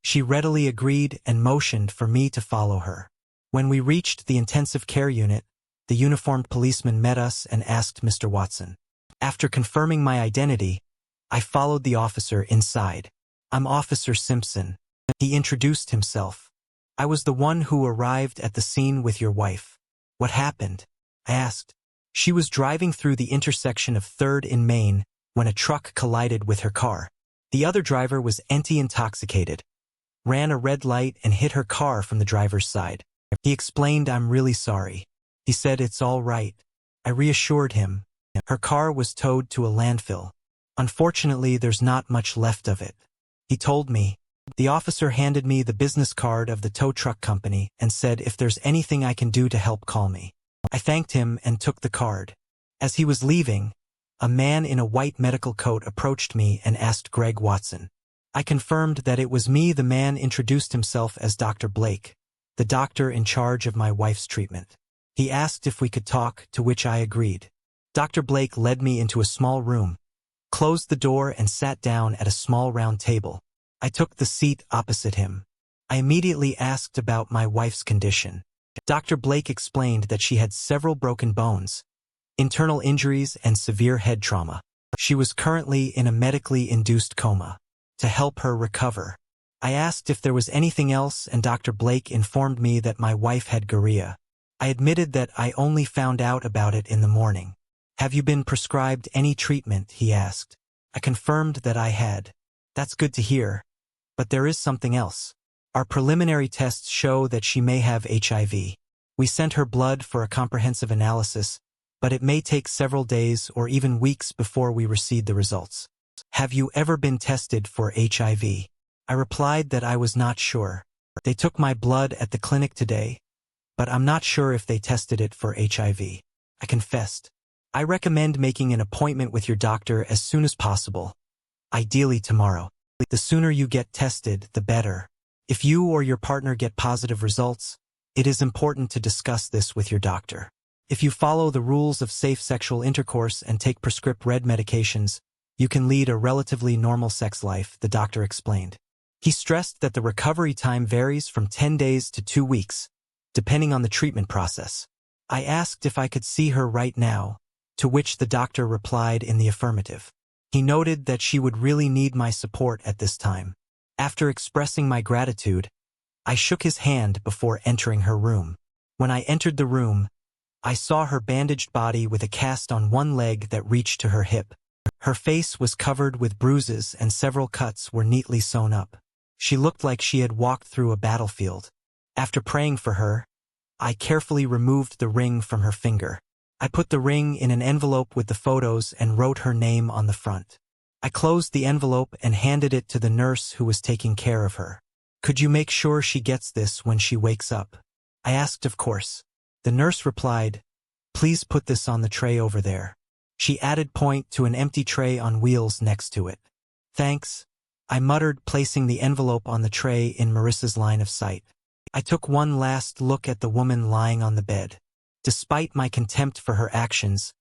She readily agreed and motioned for me to follow her. When we reached the intensive care unit, the uniformed policeman met us and asked Mr. Watson. After confirming my identity, I followed the officer inside. "I'm Officer Simpson," he introduced himself. "I was the one who arrived at the scene with your wife." "What happened?" I asked. "She was driving through the intersection of 3rd in Main when a truck collided with her car. The other driver was intoxicated, ran a red light and hit her car from the driver's side." He explained. "I'm really sorry." He said it's all right. I reassured him. Her car was towed to a landfill. "Unfortunately, there's not much left of it," he told me. The officer handed me the business card of the tow truck company and said if there's anything I can do to help, call me. I thanked him and took the card. As he was leaving, a man in a white medical coat approached me and asked Greg Watson. I confirmed that it was me. The man introduced himself as Dr. Blake, the doctor in charge of my wife's treatment. He asked if we could talk, to which I agreed. Dr. Blake led me into a small room, closed the door and sat down at a small round table. I took the seat opposite him. I immediately asked about my wife's condition. Dr. Blake explained that she had several broken bones, internal injuries and severe head trauma. She was currently in a medically induced coma. To help her recover, I asked if there was anything else and Dr. Blake informed me that my wife had gonorrhea. I admitted that I only found out about it in the morning. "Have you been prescribed any treatment?" he asked. I confirmed that I had. "That's good to hear. But there is something else. Our preliminary tests show that she may have HIV. We sent her blood for a comprehensive analysis, but it may take several days or even weeks before we receive the results. Have you ever been tested for HIV?" I replied that I was not sure. "They took my blood at the clinic today, but I'm not sure if they tested it for HIV." I confessed. "I recommend making an appointment with your doctor as soon as possible, ideally tomorrow. The sooner you get tested, the better. If you or your partner get positive results, it is important to discuss this with your doctor. If you follow the rules of safe sexual intercourse and take prescribed red medications, you can lead a relatively normal sex life," the doctor explained. He stressed that the recovery time varies from 10 days to 2 weeks, depending on the treatment process. I asked if I could see her right now, to which the doctor replied in the affirmative. He noted that she would really need my support at this time. After expressing my gratitude, I shook his hand before entering her room. When I entered the room, I saw her bandaged body with a cast on one leg that reached to her hip. Her face was covered with bruises and several cuts were neatly sewn up. She looked like she had walked through a battlefield. After praying for her, I carefully removed the ring from her finger. I put the ring in an envelope with the photos and wrote her name on the front. I closed the envelope and handed it to the nurse who was taking care of her. "Could you make sure she gets this when she wakes up?" I asked, of course. The nurse replied, "Please put this on the tray over there." She added point to an empty tray on wheels next to it. "Thanks," I muttered, placing the envelope on the tray in Marissa's line of sight. I took one last look at the woman lying on the bed. Despite my contempt for her actions,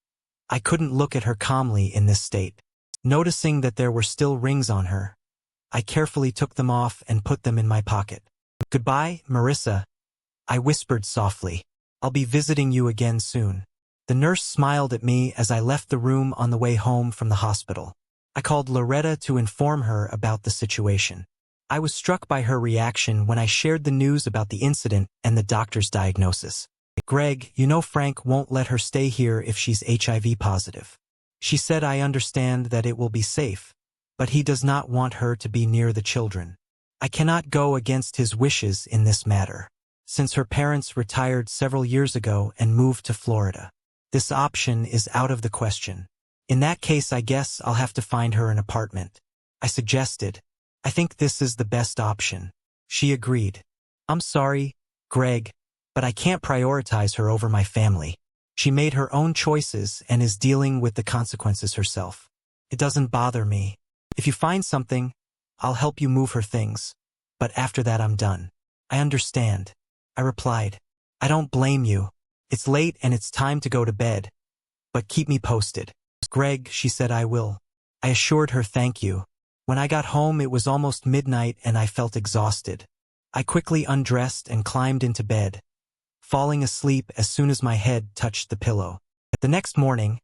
I couldn't look at her calmly in this state. Noticing that there were still rings on her, I carefully took them off and put them in my pocket. "Goodbye, Marissa," I whispered softly. "I'll be visiting you again soon." The nurse smiled at me as I left the room on the way home from the hospital. I called Loretta to inform her about the situation. I was struck by her reaction when I shared the news about the incident and the doctor's diagnosis. "Greg, you know Frank won't let her stay here if she's HIV positive. She said I understand that it will be safe, but he does not want her to be near the children. I cannot go against his wishes in this matter, since her parents retired several years ago and moved to Florida. This option is out of the question. In that case, I guess I'll have to find her an apartment," I suggested. "I think this is the best option." She agreed. "I'm sorry, Greg, but I can't prioritize her over my family. She made her own choices and is dealing with the consequences herself. It doesn't bother me. If you find something, I'll help you move her things. But after that, I'm done." "I understand," I replied. "I don't blame you. It's late and it's time to go to bed. But keep me posted." "Greg," she said, "I will." I assured her thank you. When I got home, it was almost midnight and I felt exhausted. I quickly undressed and climbed into bed, falling asleep as soon as my head touched the pillow. The next morning,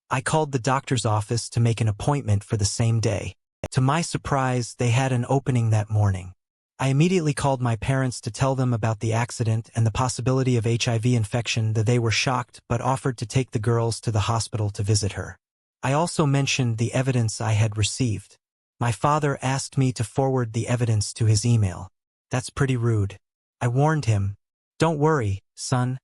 I called the doctor's office to make an appointment for the same day. To my surprise, they had an opening that morning. I immediately called my parents to tell them about the accident and the possibility of HIV infection. They were shocked but offered to take the girls to the hospital to visit her. I also mentioned the evidence I had received. My father asked me to forward the evidence to his email. "That's pretty rude." I warned him. "Don't worry, son.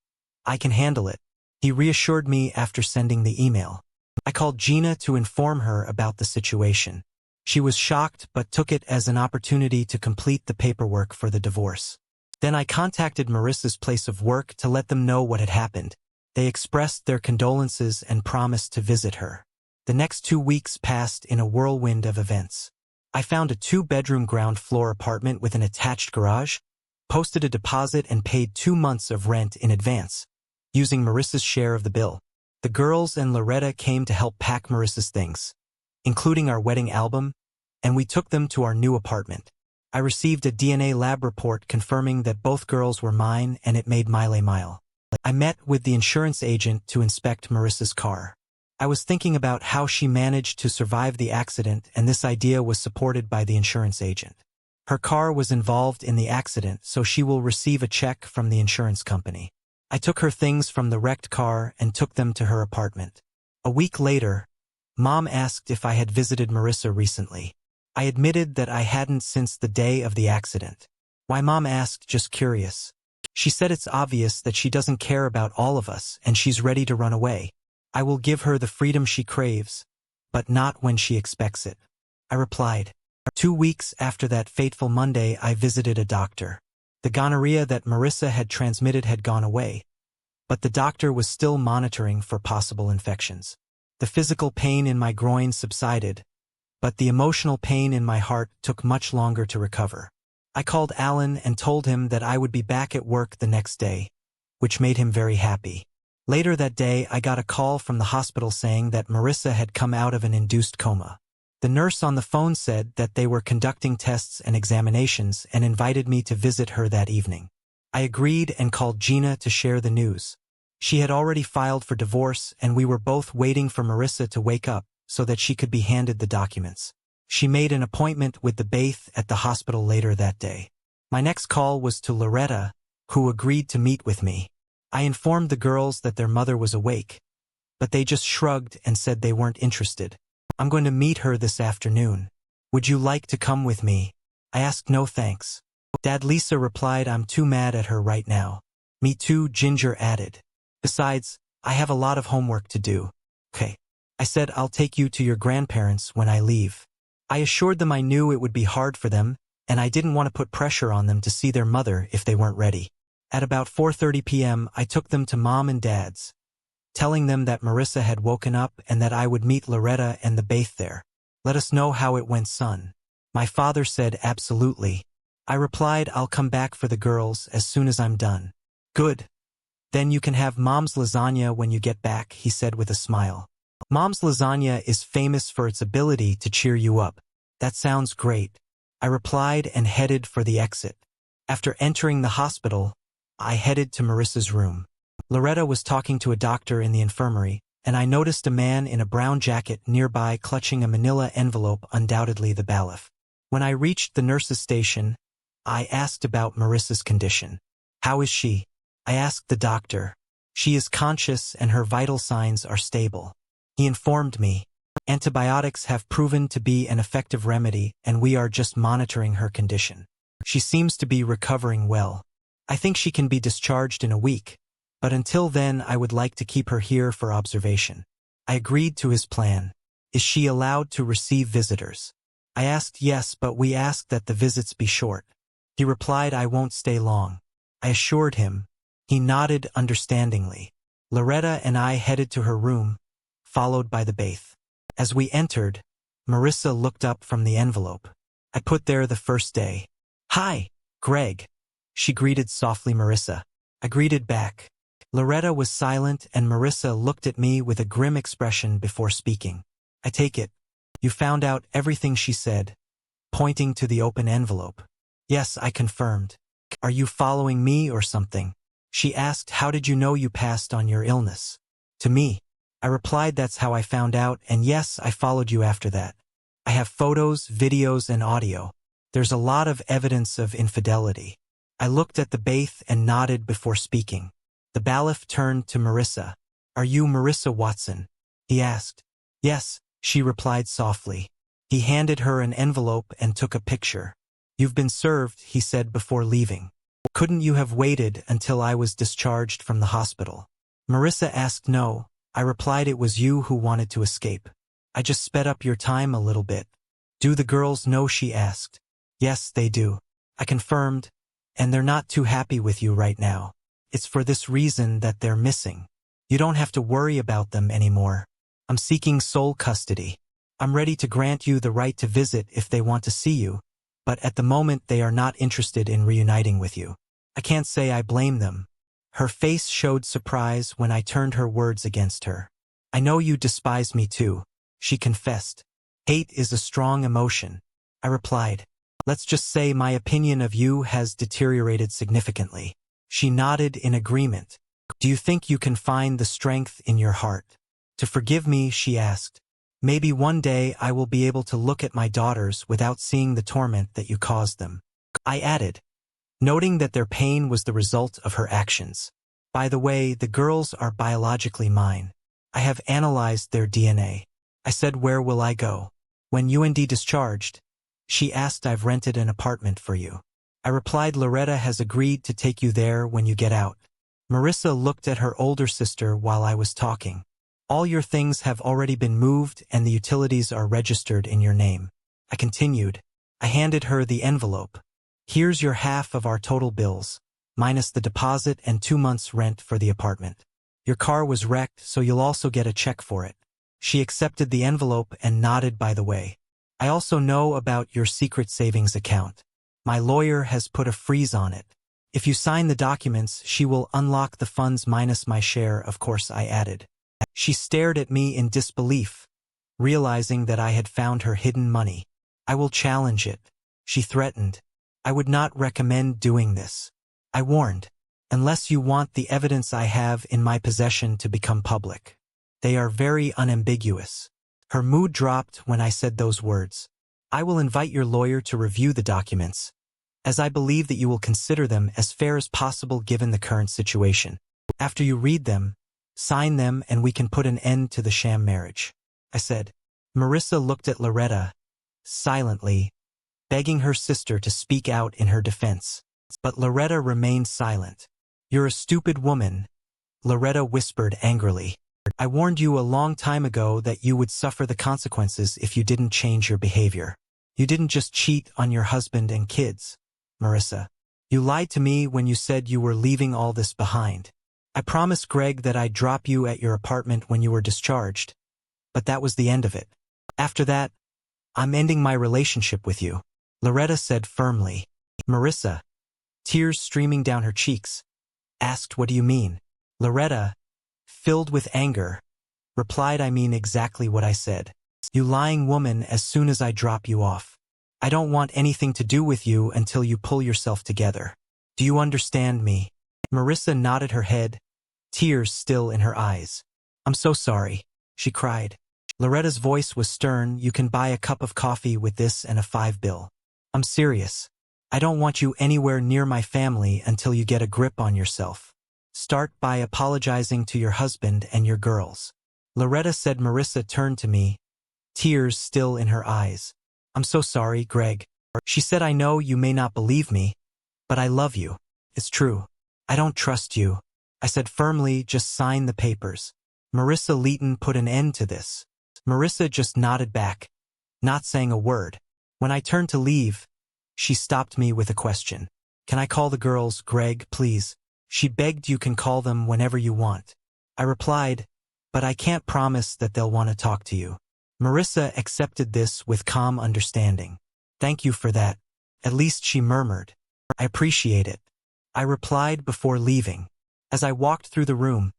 I can handle it." He reassured me after sending the email. I called Gina to inform her about the situation. She was shocked but took it as an opportunity to complete the paperwork for the divorce. Then I contacted Marissa's place of work to let them know what had happened. They expressed their condolences and promised to visit her. The next 2 weeks passed in a whirlwind of events. I found a 2-bedroom ground-floor apartment with an attached garage, posted a deposit and paid 2 months of rent in advance, using Marissa's share of the bill. The girls and Loretta came to help pack Marissa's things, including our wedding album, and we took them to our new apartment. I received a DNA lab report confirming that both girls were mine, and it made mile a mile. I met with the insurance agent to inspect Marissa's car. I was thinking about how she managed to survive the accident, and this idea was supported by the insurance agent. Her car was involved in the accident, so she will receive a check from the insurance company. I took her things from the wrecked car and took them to her apartment. A week later, Mom asked if I had visited Marissa recently. I admitted that I hadn't since the day of the accident. Why, Mom asked, just curious. She said it's obvious that she doesn't care about all of us and she's ready to run away. I will give her the freedom she craves, but not when she expects it. I replied. 2 weeks after that fateful Monday, I visited a doctor. The gonorrhea that Marissa had transmitted had gone away, but the doctor was still monitoring for possible infections. The physical pain in my groin subsided, but the emotional pain in my heart took much longer to recover. I called Alan and told him that I would be back at work the next day, which made him very happy. Later that day, I got a call from the hospital saying that Marissa had come out of an induced coma. The nurse on the phone said that they were conducting tests and examinations and invited me to visit her that evening. I agreed and called Gina to share the news. She had already filed for divorce, and we were both waiting for Marissa to wake up so that she could be handed the documents. She made an appointment with the Baith at the hospital later that day. My next call was to Loretta, who agreed to meet with me. I informed the girls that their mother was awake, but they just shrugged and said they weren't interested. I'm going to meet her this afternoon. Would you like to come with me? I asked no thanks. Dad Lisa replied, I'm too mad at her right now. Me too, Ginger added. Besides, I have a lot of homework to do. Okay. I said I'll take you to your grandparents when I leave. I assured them I knew it would be hard for them, and I didn't want to put pressure on them to see their mother if they weren't ready. At about 4:30 p.m., I took them to Mom and Dad's, telling them that Marissa had woken up and that I would meet Loretta and the Baith there. Let us know how it went, son. My father said absolutely. I replied, I'll come back for the girls as soon as I'm done. Good. Then you can have Mom's lasagna when you get back, he said with a smile. Mom's lasagna is famous for its ability to cheer you up. That sounds great. I replied and headed for the exit. After entering the hospital, I headed to Marissa's room. Loretta was talking to a doctor in the infirmary, and I noticed a man in a brown jacket nearby clutching a manila envelope, undoubtedly the bailiff. When I reached the nurse's station, I asked about Marissa's condition. How is she? I asked the doctor. She is conscious and her vital signs are stable. He informed me. Antibiotics have proven to be an effective remedy and we are just monitoring her condition. She seems to be recovering well. I think she can be discharged in a week, but until then I would like to keep her here for observation. I agreed to his plan. Is she allowed to receive visitors? I asked yes, but we asked that the visits be short. He replied I won't stay long. I assured him. He nodded understandingly. Loretta and I headed to her room, followed by the Baith. As we entered, Marissa looked up from the envelope. I put there the first day. Hi, Greg. She greeted softly Marissa. I greeted back. Loretta was silent and Marissa looked at me with a grim expression before speaking. I take it. You found out everything, she said, pointing to the open envelope. Yes, I confirmed. Are you following me or something? She asked, how did you know you passed on your illness? To me. I replied, that's how I found out, and yes, I followed you after that. I have photos, videos, and audio. There's a lot of evidence of infidelity. I looked at the Baith and nodded before speaking. The bailiff turned to Marissa. Are you Marissa Watson? He asked. Yes, she replied softly. He handed her an envelope and took a picture. You've been served, he said before leaving. Couldn't you have waited until I was discharged from the hospital? Marissa asked. No. I replied, it was you who wanted to escape. I just sped up your time a little bit. Do the girls know? She asked. Yes, they do. I confirmed, and they're not too happy with you right now. It's for this reason that they're missing. You don't have to worry about them anymore. I'm seeking sole custody. I'm ready to grant you the right to visit if they want to see you, but at the moment they are not interested in reuniting with you. I can't say I blame them. Her face showed surprise when I turned her words against her. I know you despise me too, she confessed. Hate is a strong emotion. I replied. Let's just say my opinion of you has deteriorated significantly. She nodded in agreement. Do you think you can find the strength in your heart to forgive me? She asked. Maybe one day I will be able to look at my daughters without seeing the torment that you caused them. I added, noting that their pain was the result of her actions. By the way, the girls are biologically mine. I have analyzed their DNA. I said, where will I go? When UND discharged, she asked, I've rented an apartment for you. I replied, Loretta has agreed to take you there when you get out. Marissa looked at her older sister while I was talking. All your things have already been moved and the utilities are registered in your name. I continued. I handed her the envelope. Here's your half of our total bills, minus the deposit and 2 months' rent for the apartment. Your car was wrecked, so you'll also get a check for it. She accepted the envelope and nodded. By the way, I also know about your secret savings account. My lawyer has put a freeze on it. If you sign the documents, she will unlock the funds minus my share, of course, I added. She stared at me in disbelief, realizing that I had found her hidden money. I will challenge it, she threatened. I would not recommend doing this. I warned, unless you want the evidence I have in my possession to become public. They are very unambiguous. Her mood dropped when I said those words. I will invite your lawyer to review the documents, as I believe that you will consider them as fair as possible given the current situation. After you read them, sign them and we can put an end to the sham marriage, I said. Marissa looked at Loretta, silently, begging her sister to speak out in her defense. But Loretta remained silent. You're a stupid woman, Loretta whispered angrily. I warned you a long time ago that you would suffer the consequences if you didn't change your behavior. You didn't just cheat on your husband and kids, Marissa. You lied to me when you said you were leaving all this behind. I promised Greg that I'd drop you at your apartment when you were discharged, but that was the end of it. After that, I'm ending my relationship with you, Loretta said firmly. Marissa, tears streaming down her cheeks, asked, what do you mean? Loretta, filled with anger, replied, I mean exactly what I said. You lying woman, as soon as I drop you off. I don't want anything to do with you until you pull yourself together. Do you understand me? Marissa nodded her head, tears still in her eyes. I'm so sorry, she cried. Loretta's voice was stern. You can buy a cup of coffee with this and a $5 bill. I'm serious. I don't want you anywhere near my family until you get a grip on yourself. Start by apologizing to your husband and your girls. Loretta said. Marissa turned to me, tears still in her eyes. I'm so sorry, Greg. She said, I know you may not believe me, but I love you. It's true. I don't trust you. I said firmly, just sign the papers. Marissa Leeton put an end to this. Marissa just nodded back, not saying a word. When I turned to leave, she stopped me with a question. Can I call the girls, Greg, please? She begged. You can call them whenever you want. I replied, but I can't promise that they'll want to talk to you. Marissa accepted this with calm understanding. Thank you for that. At least, she murmured. I appreciate it, I replied before leaving. As I walked through the room,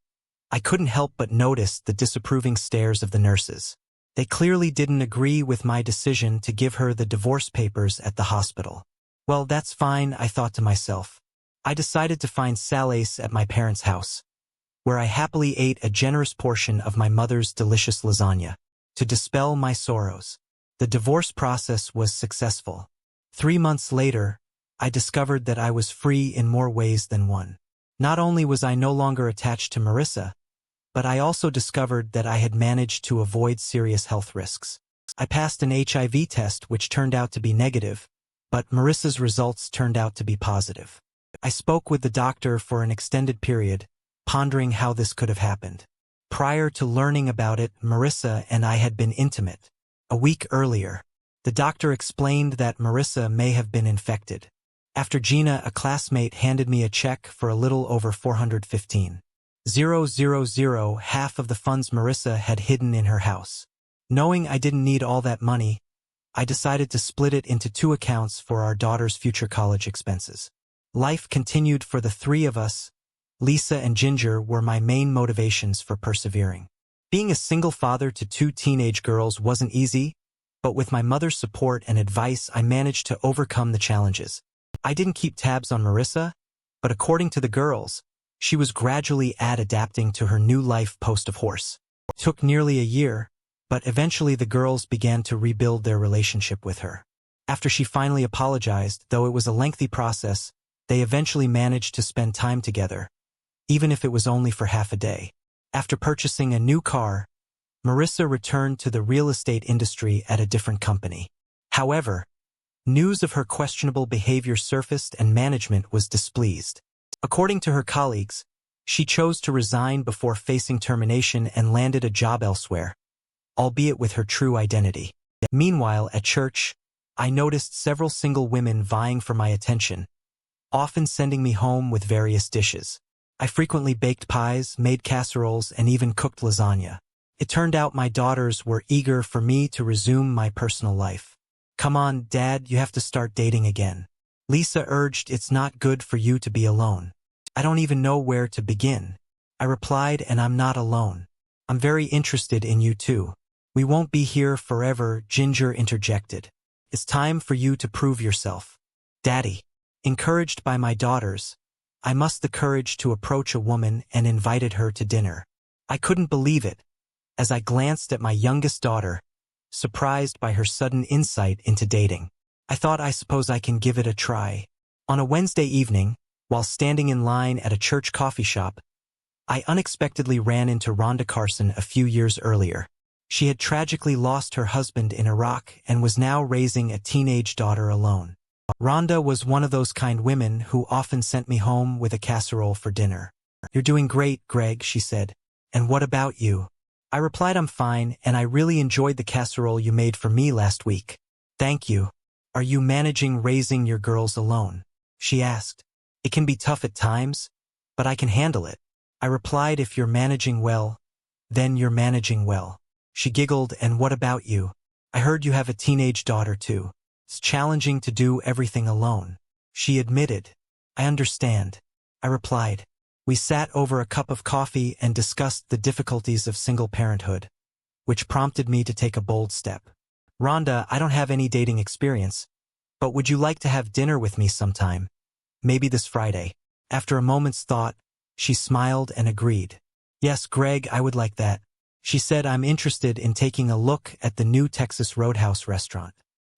I couldn't help but notice the disapproving stares of the nurses. They clearly didn't agree with my decision to give her the divorce papers at the hospital. Well, that's fine, I thought to myself. I decided to find solace at my parents' house, where I happily ate a generous portion of my mother's delicious lasagna. To dispel my sorrows, the divorce process was successful. 3 months later, I discovered that I was free in more ways than one. Not only was I no longer attached to Marissa, but I also discovered that I had managed to avoid serious health risks. I passed an HIV test which turned out to be negative, but Marissa's results turned out to be positive. I spoke with the doctor for an extended period, pondering how this could have happened. Prior to learning about it, Marissa and I had been intimate. A week earlier, the doctor explained that Marissa may have been infected. After Gina, a classmate, handed me a check for a little over $415,000, half of the funds Marissa had hidden in her house. Knowing I didn't need all that money, I decided to split it into 2 accounts for our daughter's future college expenses. Life continued for the 3 of us. Lisa and Ginger were my main motivations for persevering. Being a single father to 2 teenage girls wasn't easy, but with my mother's support and advice, I managed to overcome the challenges. I didn't keep tabs on Marissa, but according to the girls, she was gradually adapting to her new life post-divorce. It took nearly a year, but eventually the girls began to rebuild their relationship with her. After she finally apologized, though it was a lengthy process, they eventually managed to spend time together, even if it was only for half a day. After purchasing a new car, Marissa returned to the real estate industry at a different company. However, news of her questionable behavior surfaced and management was displeased. According to her colleagues, she chose to resign before facing termination and landed a job elsewhere, albeit with her true identity. Meanwhile, at church, I noticed several single women vying for my attention, often sending me home with various dishes. I frequently baked pies, made casseroles, and even cooked lasagna. It turned out my daughters were eager for me to resume my personal life. Come on, Dad, you have to start dating again, Lisa urged. It's not good for you to be alone. I don't even know where to begin, I replied, and I'm not alone. I'm very interested in you too. We won't be here forever, Ginger interjected. It's time for you to prove yourself. Daddy. Encouraged by my daughters, I mustered the courage to approach a woman and invited her to dinner. I couldn't believe it, as I glanced at my youngest daughter, surprised by her sudden insight into dating. I thought, I suppose I can give it a try. On a Wednesday evening, while standing in line at a church coffee shop, I unexpectedly ran into Rhonda Carson a few years earlier. She had tragically lost her husband in Iraq and was now raising a teenage daughter alone. Rhonda was one of those kind women who often sent me home with a casserole for dinner. "You're doing great, Greg," she said. "And what about you?" I replied, "I'm fine, and I really enjoyed the casserole you made for me last week." "Thank you. Are you managing raising your girls alone?" she asked. "It can be tough at times, but I can handle it." I replied, "If you're managing well, then you're managing well." She giggled, "And what about you? I heard you have a teenage daughter too. It's challenging to do everything alone." She admitted. "I understand," I replied. We sat over a cup of coffee and discussed the difficulties of single parenthood, which prompted me to take a bold step. "Rhonda, I don't have any dating experience, but would you like to have dinner with me sometime? Maybe this Friday?" After a moment's thought, she smiled and agreed. "Yes, Greg, I would like that." She said, "I'm interested in taking a look at the new Texas Roadhouse restaurant.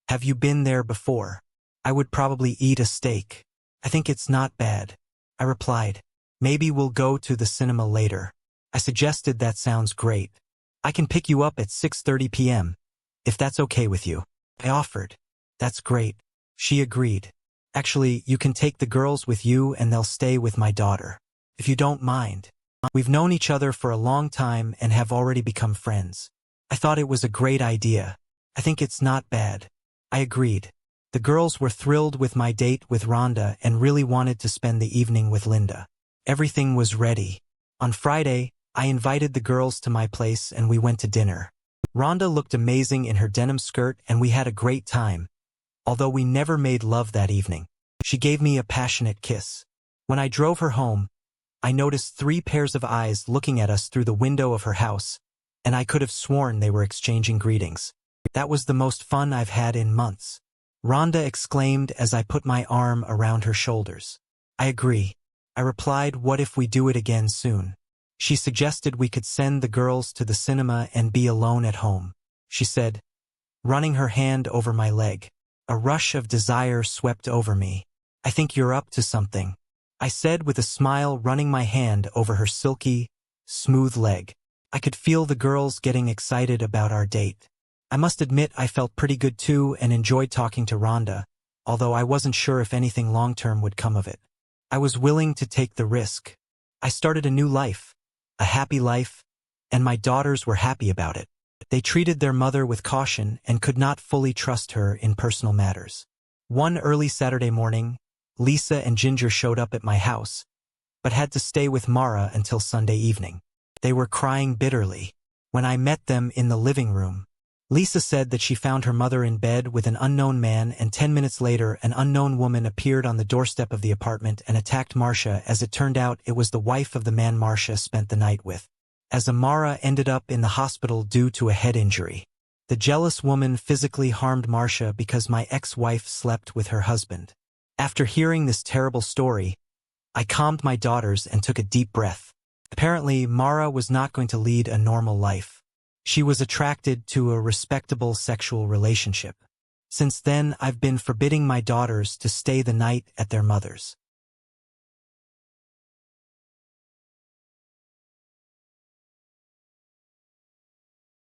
Have you been there before? I would probably eat a steak. I think it's not bad." I replied, "Maybe we'll go to the cinema later." I suggested, "That sounds great. I can pick you up at 6:30 p.m., if that's okay with you." I offered. "That's great." She agreed. "Actually, you can take the girls with you and they'll stay with my daughter, if you don't mind. We've known each other for a long time and have already become friends." I thought it was a great idea. "I think it's not bad." I agreed. The girls were thrilled with my date with Rhonda and really wanted to spend the evening with Linda. Everything was ready. On Friday, I invited the girls to my place and we went to dinner. Rhonda looked amazing in her denim skirt and we had a great time, although we never made love that evening. She gave me a passionate kiss. When I drove her home, I noticed 3 pairs of eyes looking at us through the window of her house, and I could have sworn they were exchanging greetings. "That was the most fun I've had in months," Rhonda exclaimed as I put my arm around her shoulders. "I agree." I replied, "What if we do it again soon?" She suggested we could send the girls to the cinema and be alone at home. She said, running her hand over my leg. A rush of desire swept over me. "I think you're up to something," I said with a smile, running my hand over her silky, smooth leg. I could feel the girls getting excited about our date. I must admit I felt pretty good too and enjoyed talking to Rhonda, although I wasn't sure if anything long-term would come of it. I was willing to take the risk. I started a new life, a happy life, and my daughters were happy about it. They treated their mother with caution and could not fully trust her in personal matters. One early Saturday morning, Lisa and Ginger showed up at my house, but had to stay with Mara until Sunday evening. They were crying bitterly. When I met them in the living room, Lisa said that she found her mother in bed with an unknown man, and 10 minutes later an unknown woman appeared on the doorstep of the apartment and attacked Marcia. As it turned out, it was the wife of the man Marcia spent the night with. As Amara ended up in the hospital due to a head injury. The jealous woman physically harmed Marcia because my ex-wife slept with her husband. After hearing this terrible story, I calmed my daughters and took a deep breath. Apparently, Mara was not going to lead a normal life. She was attracted to a respectable sexual relationship. Since then, I've been forbidding my daughters to stay the night at their mother's.